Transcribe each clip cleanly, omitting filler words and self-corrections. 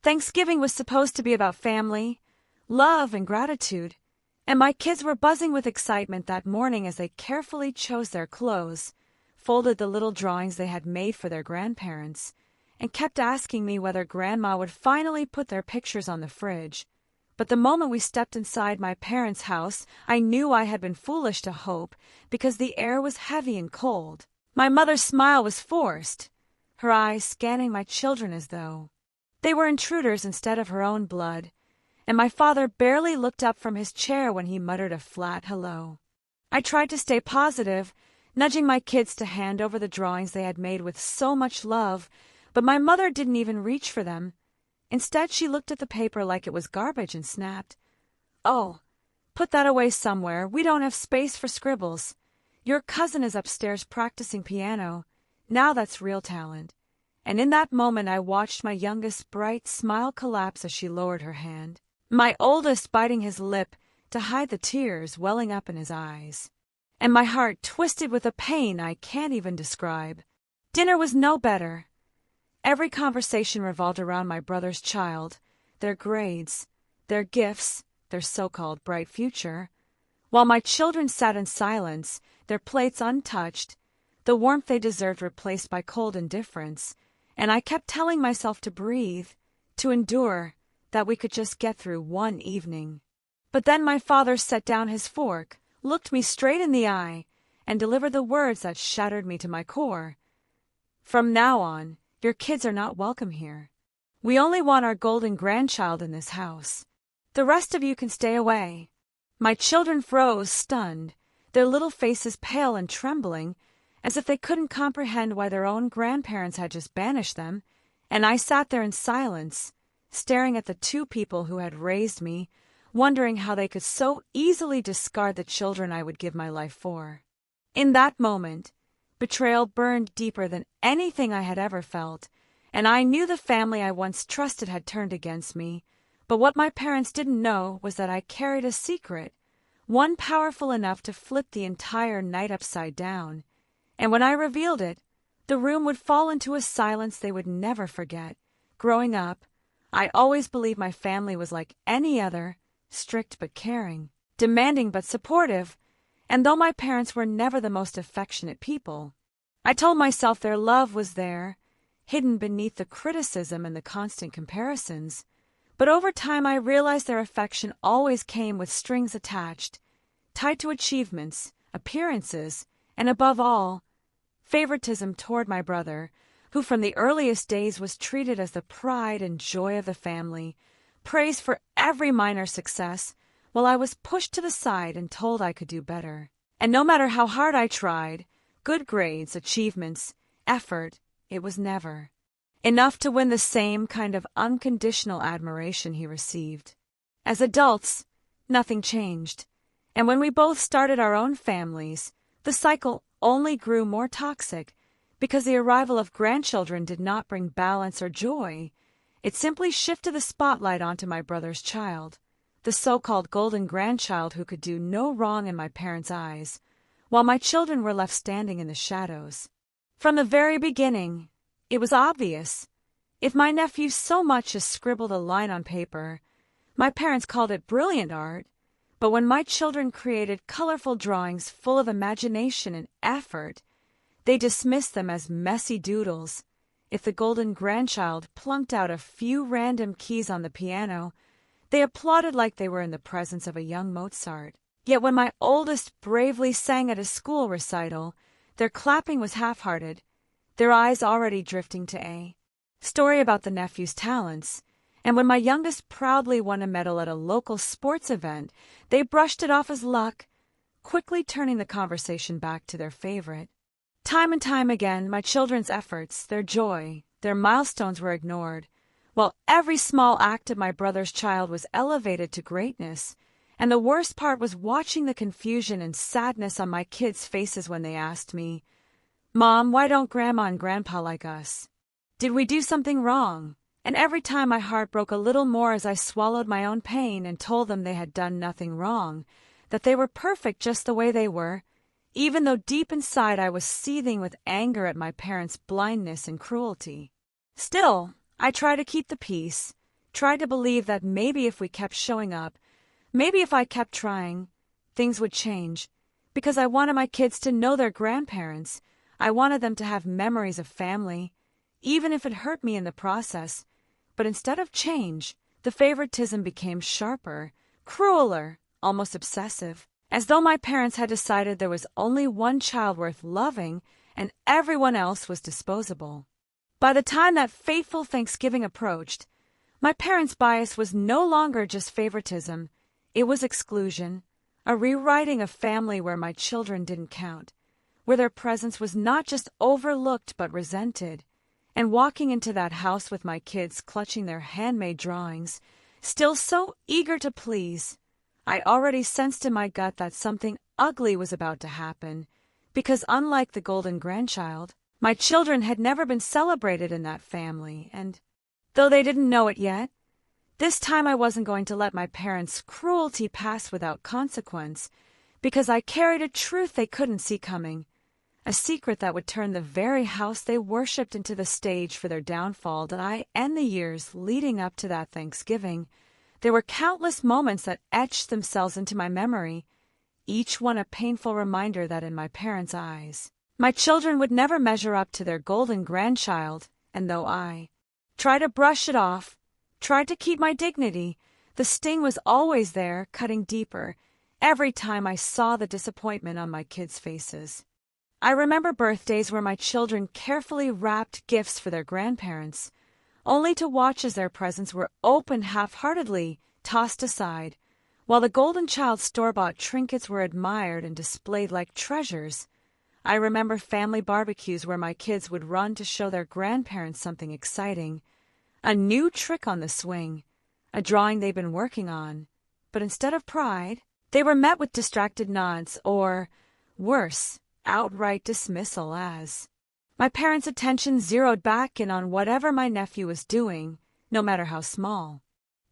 Thanksgiving was supposed to be about family, love, and gratitude, and my kids were buzzing with excitement that morning as they carefully chose their clothes, folded the little drawings they had made for their grandparents, and kept asking me whether Grandma would finally put their pictures on the fridge. But the moment we stepped inside my parents' house, I knew I had been foolish to hope, because the air was heavy and cold. My mother's smile was forced, her eyes scanning my children as though they were intruders instead of her own blood, and my father barely looked up from his chair when he muttered a flat hello. I tried to stay positive, nudging my kids to hand over the drawings they had made with so much love, but my mother didn't even reach for them. Instead, she looked at the paper like it was garbage and snapped, "Oh, put that away somewhere. We don't have space for scribbles. Your cousin is upstairs practicing piano. Now that's real talent." And in that moment I watched my youngest's bright smile collapse as she lowered her hand, my oldest biting his lip to hide the tears welling up in his eyes. And my heart twisted with a pain I can't even describe. Dinner was no better. Every conversation revolved around my brother's child, their grades, their gifts, their so-called bright future. While my children sat in silence, their plates untouched, the warmth they deserved replaced by cold indifference, and I kept telling myself to breathe, to endure, that we could just get through one evening. But then my father set down his fork, looked me straight in the eye, and delivered the words that shattered me to my core. "From now on, your kids are not welcome here. We only want our golden grandchild in this house. The rest of you can stay away." My children froze, stunned, their little faces pale and trembling, as if they couldn't comprehend why their own grandparents had just banished them, and I sat there in silence, staring at the two people who had raised me, wondering how they could so easily discard the children I would give my life for. In that moment, betrayal burned deeper than anything I had ever felt, and I knew the family I once trusted had turned against me, but what my parents didn't know was that I carried a secret, one powerful enough to flip the entire night upside down. And when I revealed it, the room would fall into a silence they would never forget. Growing up, I always believed my family was like any other, strict but caring, demanding but supportive, and though my parents were never the most affectionate people, I told myself their love was there, hidden beneath the criticism and the constant comparisons. But over time I realized their affection always came with strings attached, tied to achievements, appearances, and above all, favoritism toward my brother, who from the earliest days was treated as the pride and joy of the family, praised for every minor success, while I was pushed to the side and told I could do better. And no matter how hard I tried, good grades, achievements, effort, it was never enough to win the same kind of unconditional admiration he received. As adults, nothing changed, and when we both started our own families, the cycle only grew more toxic, because the arrival of grandchildren did not bring balance or joy. It simply shifted the spotlight onto my brother's child, the so-called golden grandchild who could do no wrong in my parents' eyes, while my children were left standing in the shadows. From the very beginning, it was obvious. If my nephew so much as scribbled a line on paper, my parents called it brilliant art, but when my children created colorful drawings full of imagination and effort, they dismissed them as messy doodles. If the golden grandchild plunked out a few random keys on the piano, they applauded like they were in the presence of a young Mozart. Yet when my oldest bravely sang at a school recital, their clapping was half-hearted, their eyes already drifting to a story about the nephew's talents. And when my youngest proudly won a medal at a local sports event, they brushed it off as luck, quickly turning the conversation back to their favorite. Time and time again, my children's efforts, their joy, their milestones were ignored, while every small act of my brother's child was elevated to greatness. And the worst part was watching the confusion and sadness on my kids' faces when they asked me, "Mom, why don't Grandma and Grandpa like us? Did we do something wrong?" And every time my heart broke a little more as I swallowed my own pain and told them they had done nothing wrong, that they were perfect just the way they were, even though deep inside I was seething with anger at my parents' blindness and cruelty. Still, I try to keep the peace, tried to believe that maybe if we kept showing up, maybe if I kept trying, things would change. Because I wanted my kids to know their grandparents. I wanted them to have memories of family, even if it hurt me in the process. But instead of change, the favoritism became sharper, crueler, almost obsessive, as though my parents had decided there was only one child worth loving and everyone else was disposable. By the time that fateful Thanksgiving approached, my parents' bias was no longer just favoritism, it was exclusion, a rewriting of family where my children didn't count, where their presence was not just overlooked but resented. And walking into that house with my kids clutching their handmade drawings, still so eager to please, I already sensed in my gut that something ugly was about to happen, because unlike the golden grandchild, my children had never been celebrated in that family, and though they didn't know it yet, this time I wasn't going to let my parents' cruelty pass without consequence, because I carried a truth they couldn't see coming, a secret that would turn the very house they worshipped into the stage for their downfall. That I and the years leading up to that Thanksgiving, there were countless moments that etched themselves into my memory, each one a painful reminder that in my parents' eyes, my children would never measure up to their golden grandchild, and though I tried to brush it off, tried to keep my dignity, the sting was always there, cutting deeper, every time I saw the disappointment on my kids' faces. I remember birthdays where my children carefully wrapped gifts for their grandparents, only to watch as their presents were opened half-heartedly, tossed aside, while the golden child's store-bought trinkets were admired and displayed like treasures. I remember family barbecues where my kids would run to show their grandparents something exciting, a new trick on the swing, a drawing they'd been working on, but instead of pride, they were met with distracted nods or, worse, outright dismissal as my parents' attention zeroed back in on whatever my nephew was doing, no matter how small.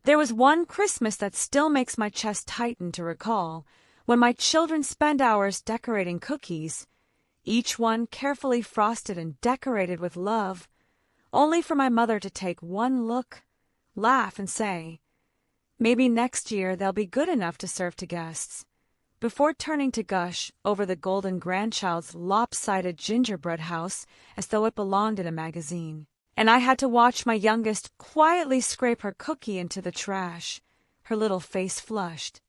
There was one Christmas that still makes my chest tighten to recall, when my children spent hours decorating cookies, each one carefully frosted and decorated with love, only for my mother to take one look, laugh, and say, "Maybe next year they'll be good enough to serve to guests," before turning to gush over the golden grandchild's lopsided gingerbread house as though it belonged in a magazine. And I had to watch my youngest quietly scrape her cookie into the trash, her little face flushed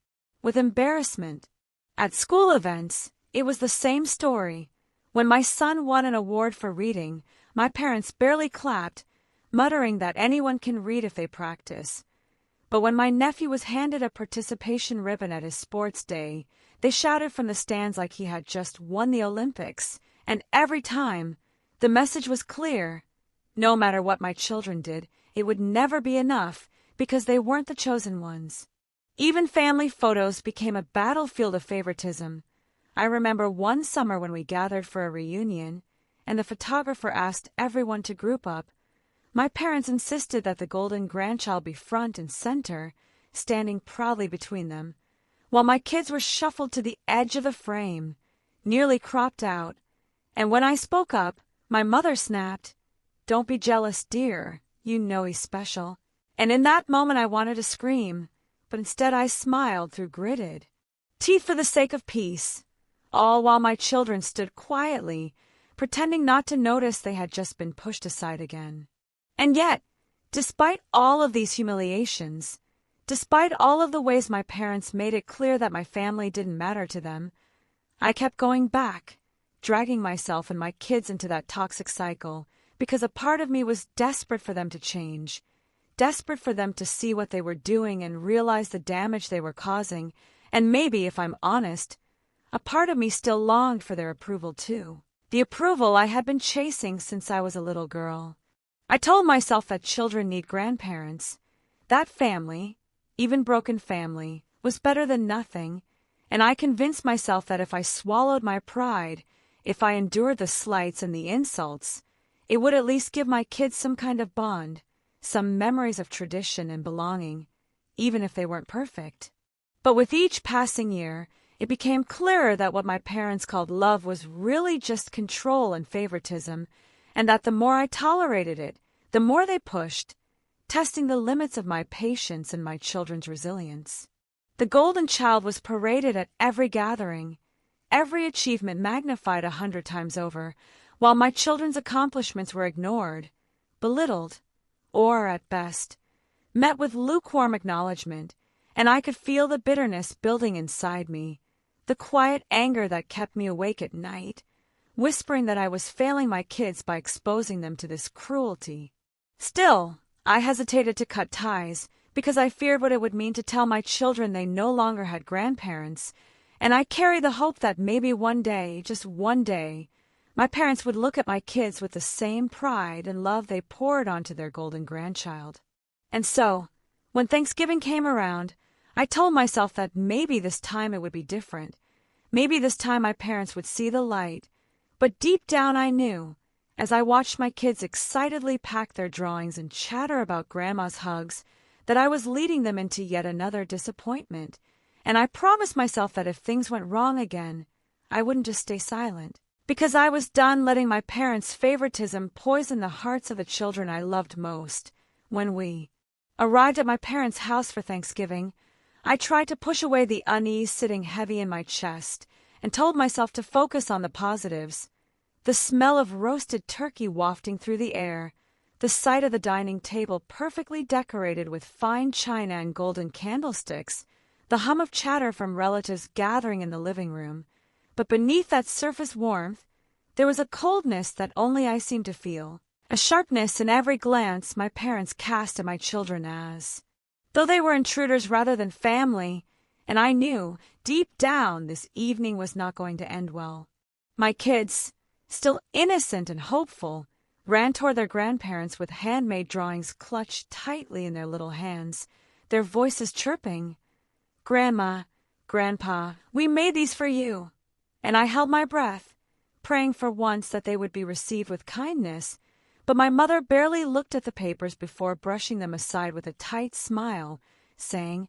with embarrassment. At school events, it was the same story. When my son won an award for reading, my parents barely clapped, muttering that anyone can read if they practice. But when my nephew was handed a participation ribbon at his sports day, they shouted from the stands like he had just won the Olympics. And every time, the message was clear. No matter what my children did, it would never be enough because they weren't the chosen ones. Even family photos became a battlefield of favoritism. I remember one summer when we gathered for a reunion, and the photographer asked everyone to group up. My parents insisted that the golden grandchild be front and center, standing proudly between them, while my kids were shuffled to the edge of the frame, nearly cropped out. And when I spoke up, my mother snapped, "Don't be jealous, dear. You know he's special." And in that moment I wanted to scream, but instead I smiled through gritted teeth for the sake of peace, all while my children stood quietly, pretending not to notice they had just been pushed aside again. And yet, despite all of these humiliations, despite all of the ways my parents made it clear that my family didn't matter to them, I kept going back, dragging myself and my kids into that toxic cycle, because a part of me was desperate for them to change, desperate for them to see what they were doing and realize the damage they were causing, and maybe, if I'm honest, a part of me still longed for their approval too, the approval I had been chasing since I was a little girl. I told myself that children need grandparents, that family, even broken family, was better than nothing, and I convinced myself that if I swallowed my pride, if I endured the slights and the insults, it would at least give my kids some kind of bond, some memories of tradition and belonging, even if they weren't perfect. But with each passing year, it became clearer that what my parents called love was really just control and favoritism, and that the more I tolerated it, the more they pushed, testing the limits of my patience and my children's resilience. The golden child was paraded at every gathering, every achievement magnified 100 times over, while my children's accomplishments were ignored, belittled, or, at best, met with lukewarm acknowledgment, and I could feel the bitterness building inside me, the quiet anger that kept me awake at night, whispering that I was failing my kids by exposing them to this cruelty. Still, I hesitated to cut ties, because I feared what it would mean to tell my children they no longer had grandparents, and I carried the hope that maybe one day, just one day, my parents would look at my kids with the same pride and love they poured onto their golden grandchild. And so, when Thanksgiving came around, I told myself that maybe this time it would be different. Maybe this time my parents would see the light. But deep down I knew, as I watched my kids excitedly pack their drawings and chatter about Grandma's hugs, that I was leading them into yet another disappointment. And I promised myself that if things went wrong again, I wouldn't just stay silent. Because I was done letting my parents' favoritism poison the hearts of the children I loved most. When we arrived at my parents' house for Thanksgiving, I tried to push away the unease sitting heavy in my chest and told myself to focus on the positives. The smell of roasted turkey wafting through the air, the sight of the dining table perfectly decorated with fine china and golden candlesticks, the hum of chatter from relatives gathering in the living room. But beneath that surface warmth, there was a coldness that only I seemed to feel, a sharpness in every glance my parents cast at my children as though they were intruders rather than family, and I knew, deep down, this evening was not going to end well. My kids, still innocent and hopeful, ran toward their grandparents with handmade drawings clutched tightly in their little hands, their voices chirping, "Grandma, Grandpa, we made these for you." And I held my breath, praying for once that they would be received with kindness, but my mother barely looked at the papers before brushing them aside with a tight smile, saying,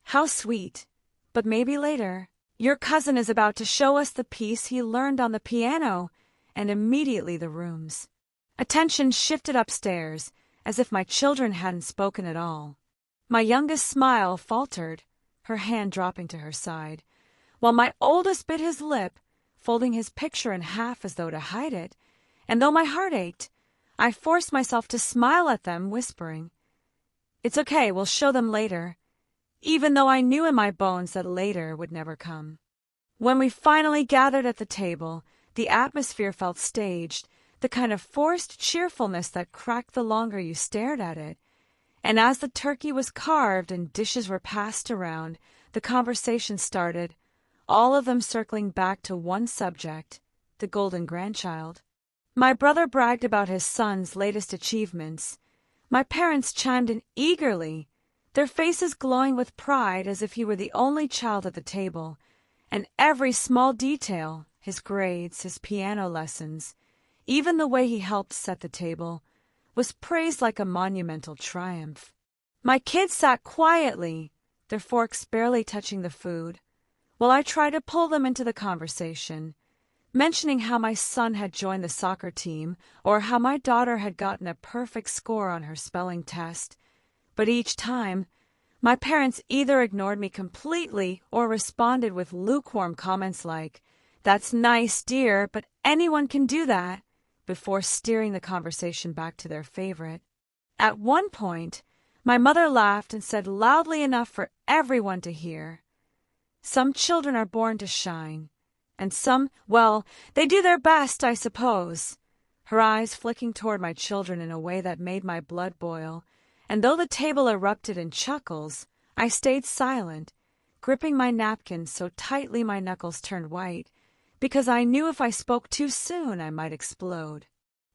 "How sweet, but maybe later. Your cousin is about to show us the piece he learned on the piano," and immediately the rooms. Attention shifted upstairs, as if my children hadn't spoken at all. My youngest smile faltered, her hand dropping to her side, while my oldest bit his lip, folding his picture in half as though to hide it, and though my heart ached, I forced myself to smile at them, whispering, "It's okay, we'll show them later," even though I knew in my bones that later would never come. When we finally gathered at the table, the atmosphere felt staged, the kind of forced cheerfulness that cracked the longer you stared at it. And as the turkey was carved and dishes were passed around, the conversation started, all of them circling back to one subject, the golden grandchild. My brother bragged about his son's latest achievements. My parents chimed in eagerly, their faces glowing with pride as if he were the only child at the table, and every small detail, his grades, his piano lessons, even the way he helped set the table, was praised like a monumental triumph. My kids sat quietly, their forks barely touching the food, while I tried to pull them into the conversation, mentioning how my son had joined the soccer team or how my daughter had gotten a perfect score on her spelling test. But each time, my parents either ignored me completely or responded with lukewarm comments like, "That's nice, dear, but anyone can do that," before steering the conversation back to their favorite. At one point, my mother laughed and said loudly enough for everyone to hear, "Some children are born to shine, and some, well, they do their best, I suppose," her eyes flicking toward my children in a way that made my blood boil, and though the table erupted in chuckles, I stayed silent, gripping my napkin so tightly my knuckles turned white, because I knew if I spoke too soon I might explode.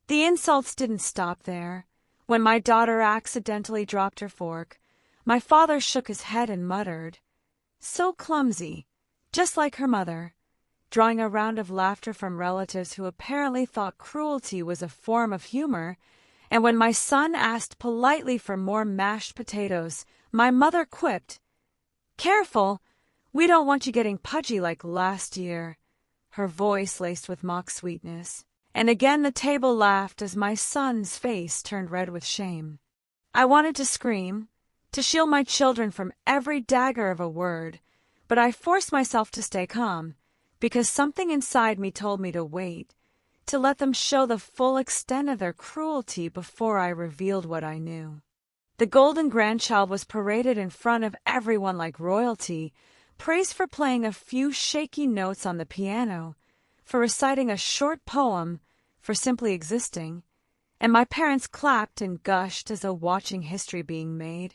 The insults didn't stop there. When my daughter accidentally dropped her fork, my father shook his head and muttered, "So clumsy, just like her mother," drawing a round of laughter from relatives who apparently thought cruelty was a form of humor, and when my son asked politely for more mashed potatoes, my mother quipped, "Careful, we don't want you getting pudgy like last year," her voice laced with mock sweetness. And again the table laughed as my son's face turned red with shame. I wanted to scream, to shield my children from every dagger of a word, but I forced myself to stay calm, because something inside me told me to wait, to let them show the full extent of their cruelty before I revealed what I knew. The golden grandchild was paraded in front of everyone like royalty, praised for playing a few shaky notes on the piano, for reciting a short poem, for simply existing, and my parents clapped and gushed as though watching history being made,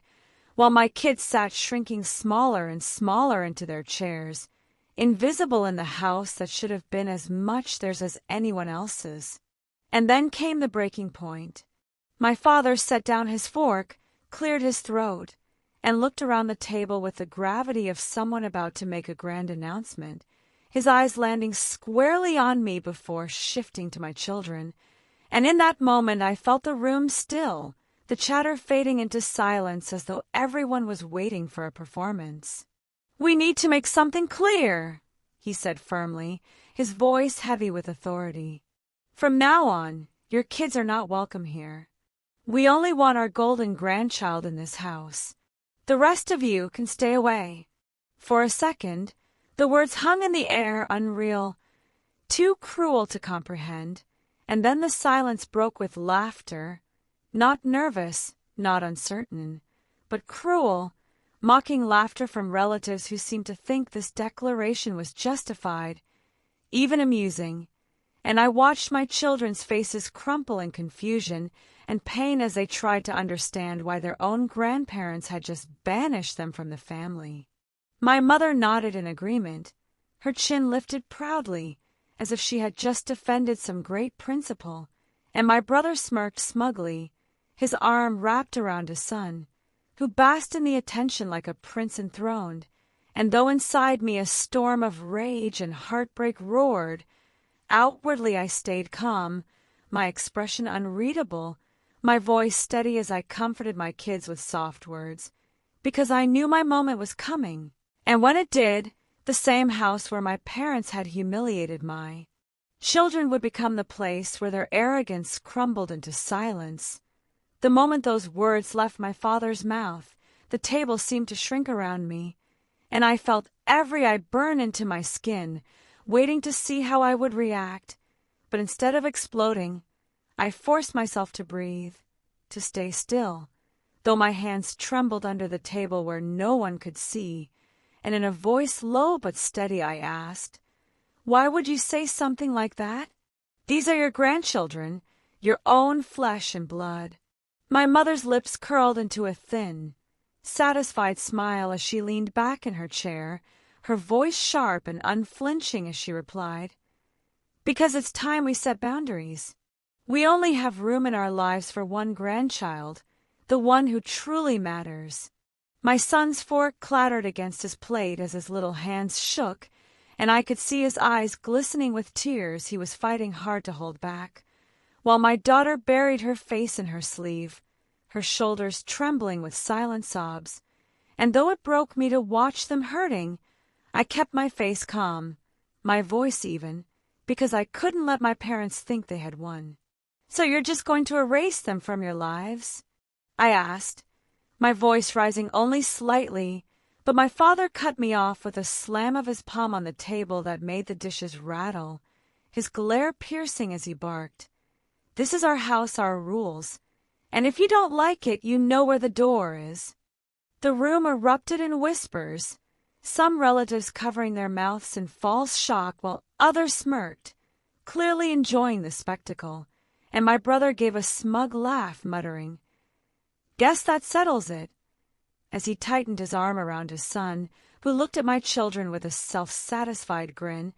while my kids sat shrinking smaller and smaller into their chairs, invisible in the house that should have been as much theirs as anyone else's. And then came the breaking point. My father set down his fork, cleared his throat, and looked around the table with the gravity of someone about to make a grand announcement, his eyes landing squarely on me before shifting to my children. And in that moment I felt the room still, the chatter fading into silence as though everyone was waiting for a performance. "We need to make something clear," he said firmly, his voice heavy with authority. "From now on, your kids are not welcome here. We only want our golden grandchild in this house. The rest of you can stay away." For a second, the words hung in the air, unreal, too cruel to comprehend, and then the silence broke with laughter, not nervous, not uncertain, but cruel, mocking laughter from relatives who seemed to think this declaration was justified, even amusing, and I watched my children's faces crumple in confusion and pain as they tried to understand why their own grandparents had just banished them from the family. My mother nodded in agreement, her chin lifted proudly, as if she had just defended some great principle, and my brother smirked smugly, his arm wrapped around his son, who basked in the attention like a prince enthroned, and though inside me a storm of rage and heartbreak roared, outwardly I stayed calm, my expression unreadable, my voice steady as I comforted my kids with soft words, because I knew my moment was coming, and when it did, the same house where my parents had humiliated my children would become the place where their arrogance crumbled into silence. The moment those words left my father's mouth, the table seemed to shrink around me, and I felt every eye burn into my skin, waiting to see how I would react. But instead of exploding, I forced myself to breathe, to stay still, though my hands trembled under the table where no one could see, and in a voice low but steady I asked, "Why would you say something like that? These are your grandchildren, your own flesh and blood." My mother's lips curled into a thin, satisfied smile as she leaned back in her chair, her voice sharp and unflinching as she replied, "Because it's time we set boundaries. We only have room in our lives for one grandchild, the one who truly matters." My son's fork clattered against his plate as his little hands shook, and I could see his eyes glistening with tears he was fighting hard to hold back, while my daughter buried her face in her sleeve, her shoulders trembling with silent sobs, and though it broke me to watch them hurting, I kept my face calm, my voice even, because I couldn't let my parents think they had won. "So you're just going to erase them from your lives?" I asked, my voice rising only slightly, but my father cut me off with a slam of his palm on the table that made the dishes rattle, his glare piercing as he barked, "This is our house, our rules, and if you don't like it, you know where the door is." The room erupted in whispers, some relatives covering their mouths in false shock while others smirked, clearly enjoying the spectacle, and my brother gave a smug laugh, muttering, "Guess that settles it," as he tightened his arm around his son, who looked at my children with a self-satisfied grin,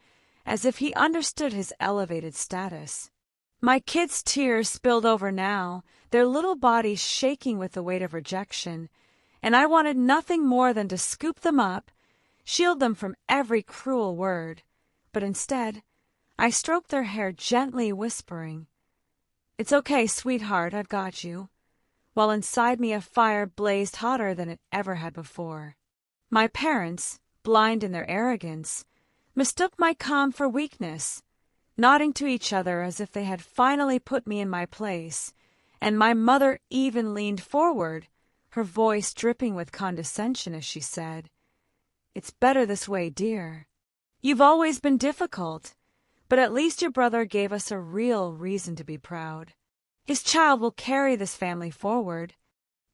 as if he understood his elevated status. My kids' tears spilled over now, their little bodies shaking with the weight of rejection, and I wanted nothing more than to scoop them up, shield them from every cruel word, but instead, I stroked their hair gently, whispering, "It's okay, sweetheart, I've got you," while inside me a fire blazed hotter than it ever had before. My parents, blind in their arrogance, mistook my calm for weakness, nodding to each other as if they had finally put me in my place, and my mother even leaned forward, her voice dripping with condescension as she said, "It's better this way, dear. You've always been difficult, but at least your brother gave us a real reason to be proud. His child will carry this family forward.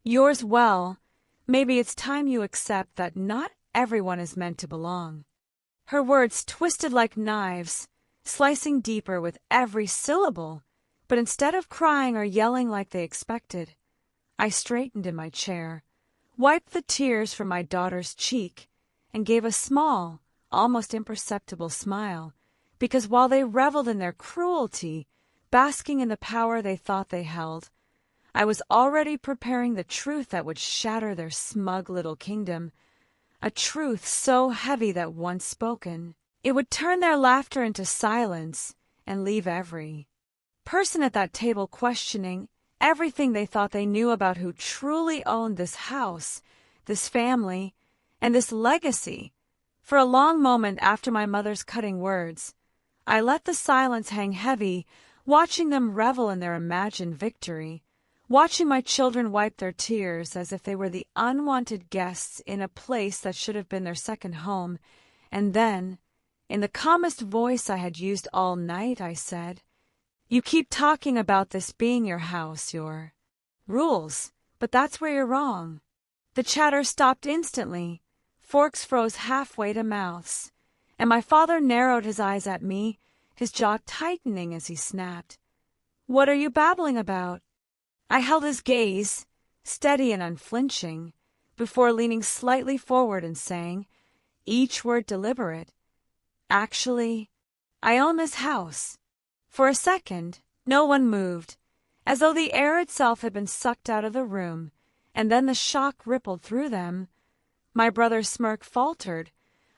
Yours well, maybe it's time you accept that not everyone is meant to belong." Her words twisted like knives, slicing deeper with every syllable, but instead of crying or yelling like they expected, I straightened in my chair, wiped the tears from my daughter's cheek, and gave a small, almost imperceptible smile, because while they reveled in their cruelty, basking in the power they thought they held, I was already preparing the truth that would shatter their smug little kingdom, a truth so heavy that once spoken, it would turn their laughter into silence and leave every person at that table questioning everything they thought they knew about who truly owned this house, this family, and this legacy. For a long moment after my mother's cutting words, I let the silence hang heavy, watching them revel in their imagined victory, watching my children wipe their tears as if they were the unwanted guests in a place that should have been their second home, and then, in the calmest voice I had used all night, I said, "You keep talking about this being your house, your rules, but that's where you're wrong." The chatter stopped instantly, forks froze halfway to mouths, and my father narrowed his eyes at me, his jaw tightening as he snapped, "What are you babbling about?" I held his gaze, steady and unflinching, before leaning slightly forward and saying, each word deliberate, "Actually, I own this house." For a second, no one moved, as though the air itself had been sucked out of the room, and then the shock rippled through them. My brother's smirk faltered,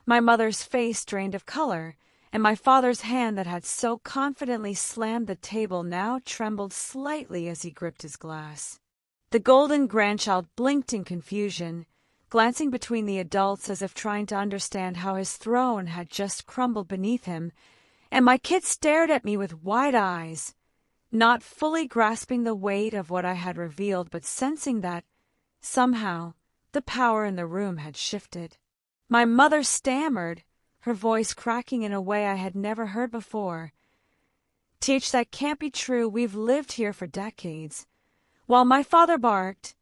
my mother's face drained of color, and my father's hand that had so confidently slammed the table now trembled slightly as he gripped his glass. The golden grandchild blinked in confusion, glancing between the adults as if trying to understand how his throne had just crumbled beneath him, and my kid stared at me with wide eyes, not fully grasping the weight of what I had revealed, but sensing that, somehow, the power in the room had shifted. My mother stammered, her voice cracking in a way I had never heard before. "Teach, that can't be true. We've lived here for decades." While my father barked,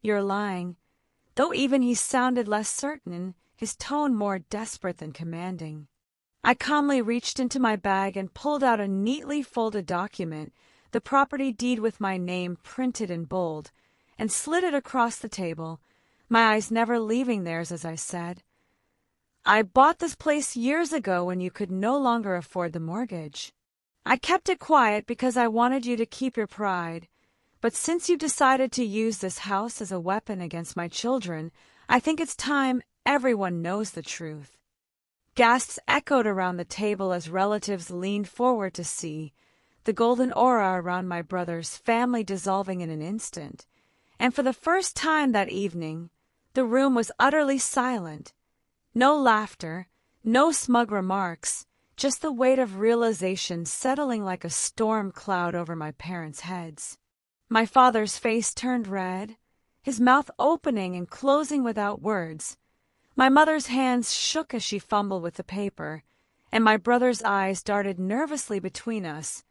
"You're lying," though even he sounded less certain, his tone more desperate than commanding. I calmly reached into my bag and pulled out a neatly folded document, the property deed with my name printed in bold, and slid it across the table, my eyes never leaving theirs as I said, "I bought this place years ago when you could no longer afford the mortgage. I kept it quiet because I wanted you to keep your pride, but since you've decided to use this house as a weapon against my children, I think it's time everyone knows the truth." Gasps echoed around the table as relatives leaned forward to see, the golden aura around my brother's family dissolving in an instant, and for the first time that evening, the room was utterly silent. No laughter, no smug remarks, just the weight of realization settling like a storm cloud over my parents' heads. My father's face turned red, his mouth opening and closing without words. My mother's hands shook as she fumbled with the paper, and my brother's eyes darted nervously between us,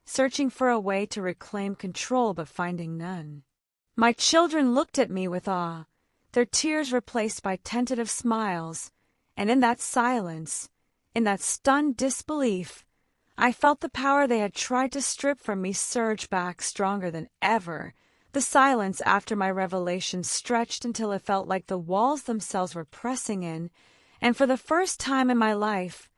searching for a way to reclaim control but finding none. My children looked at me with awe, their tears replaced by tentative smiles, and in that silence, in that stunned disbelief, I felt the power they had tried to strip from me surge back stronger than ever. The silence after my revelation stretched until it felt like the walls themselves were pressing in, and for the first time in my life,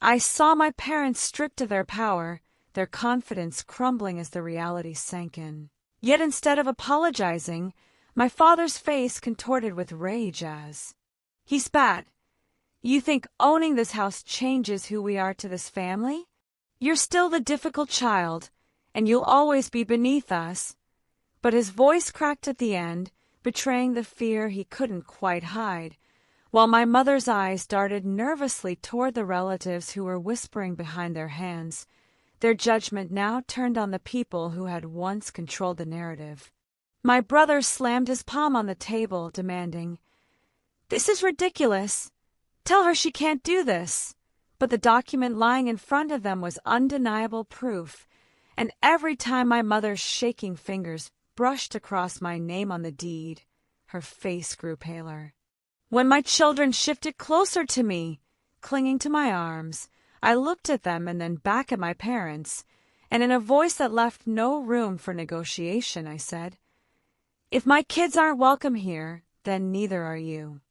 I saw my parents stripped of their power, their confidence crumbling as the reality sank in. Yet instead of apologizing, my father's face contorted with rage as he spat. "You think owning this house changes who we are to this family? You're still the difficult child, and you'll always be beneath us." But his voice cracked at the end, betraying the fear he couldn't quite hide, while my mother's eyes darted nervously toward the relatives who were whispering behind their hands, their judgment now turned on the people who had once controlled the narrative. My brother slammed his palm on the table, demanding, "This is ridiculous. Tell her she can't do this." But the document lying in front of them was undeniable proof, and every time my mother's shaking fingers brushed across my name on the deed, her face grew paler. When my children shifted closer to me, clinging to my arms, I looked at them and then back at my parents, and in a voice that left no room for negotiation, I said, "If my kids aren't welcome here, then neither are you.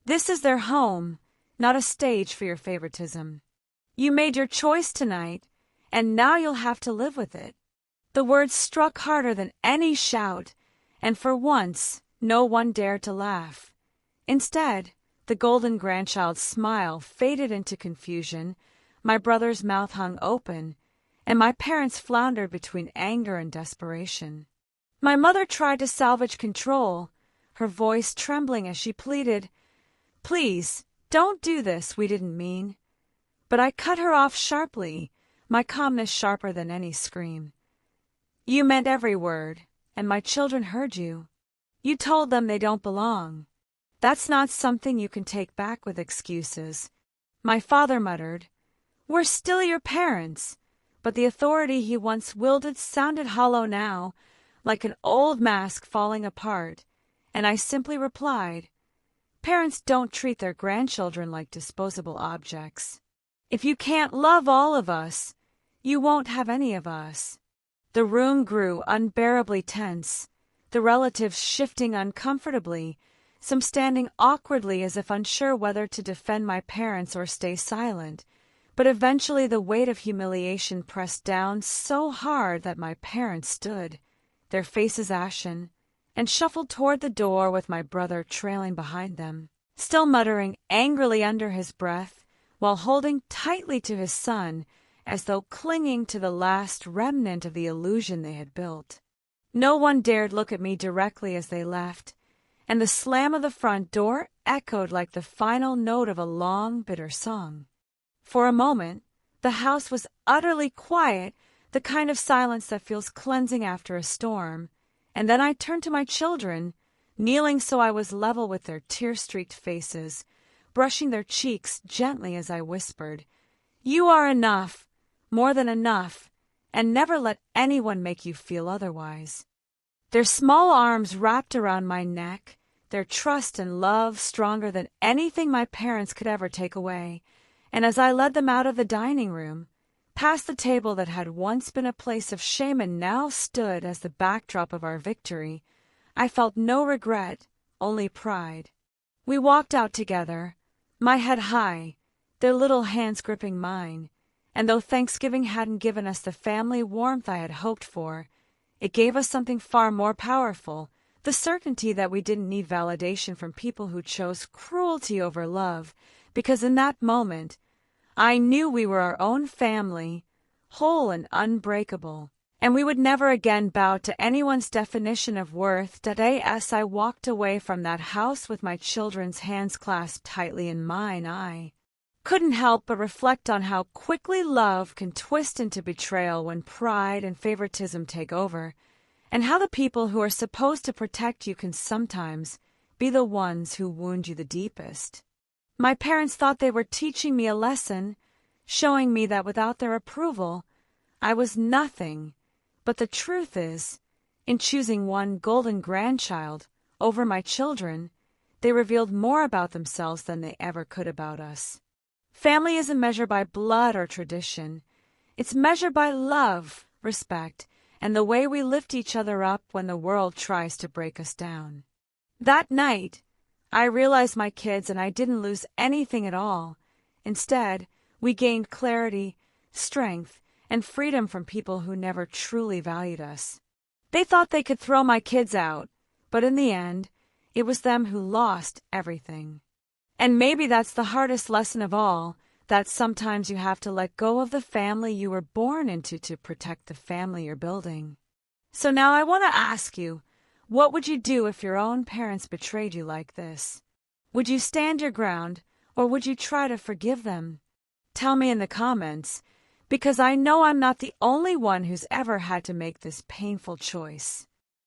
This is their home, not a stage for your favoritism. You made your choice tonight, and now you'll have to live with it." The words struck harder than any shout, and for once no one dared to laugh. Instead, the golden grandchild's smile faded into confusion, my brother's mouth hung open, and my parents floundered between anger and desperation. My mother tried to salvage control, her voice trembling as she pleaded, "Please, don't do this, we didn't mean." But I cut her off sharply, my calmness sharper than any scream. "You meant every word, and my children heard you. You told them they don't belong. That's not something you can take back with excuses." My father muttered, "We're still your parents," but the authority he once wielded sounded hollow now, like an old mask falling apart, and I simply replied, "Parents don't treat their grandchildren like disposable objects. If you can't love all of us, you won't have any of us." The room grew unbearably tense, the relatives shifting uncomfortably, some standing awkwardly as if unsure whether to defend my parents or stay silent, but eventually the weight of humiliation pressed down so hard that my parents stood, their faces ashen, and shuffled toward the door with my brother trailing behind them, still muttering angrily under his breath, while holding tightly to his son, as though clinging to the last remnant of the illusion they had built. No one dared look at me directly as they left, and the slam of the front door echoed like the final note of a long, bitter song. For a moment, the house was utterly quiet, the kind of silence that feels cleansing after a storm, and then I turned to my children, kneeling so I was level with their tear-streaked faces, brushing their cheeks gently as I whispered, "You are enough, more than enough, and never let anyone make you feel otherwise." Their small arms wrapped around my neck, their trust and love stronger than anything my parents could ever take away, and as I led them out of the dining room, past the table that had once been a place of shame and now stood as the backdrop of our victory, I felt no regret, only pride. We walked out together, my head high, their little hands gripping mine, and though Thanksgiving hadn't given us the family warmth I had hoped for, it gave us something far more powerful, the certainty that we didn't need validation from people who chose cruelty over love, because in that moment, I knew we were our own family, whole and unbreakable, and we would never again bow to anyone's definition of worth. Today, as I walked away from that house with my children's hands clasped tightly in mine, I couldn't help but reflect on how quickly love can twist into betrayal when pride and favoritism take over, and how the people who are supposed to protect you can sometimes be the ones who wound you the deepest. My parents thought they were teaching me a lesson, showing me that without their approval, I was nothing. But the truth is, in choosing one golden grandchild over my children, they revealed more about themselves than they ever could about us. Family isn't measured by blood or tradition. It's measured by love, respect, and the way we lift each other up when the world tries to break us down. That night, I realized my kids and I didn't lose anything at all. Instead, we gained clarity, strength, and freedom from people who never truly valued us. They thought they could throw my kids out, but in the end, it was them who lost everything. And maybe that's the hardest lesson of all, that sometimes you have to let go of the family you were born into to protect the family you're building. So now I want to ask you, what would you do if your own parents betrayed you like this? Would you stand your ground, or would you try to forgive them? Tell me in the comments, because I know I'm not the only one who's ever had to make this painful choice.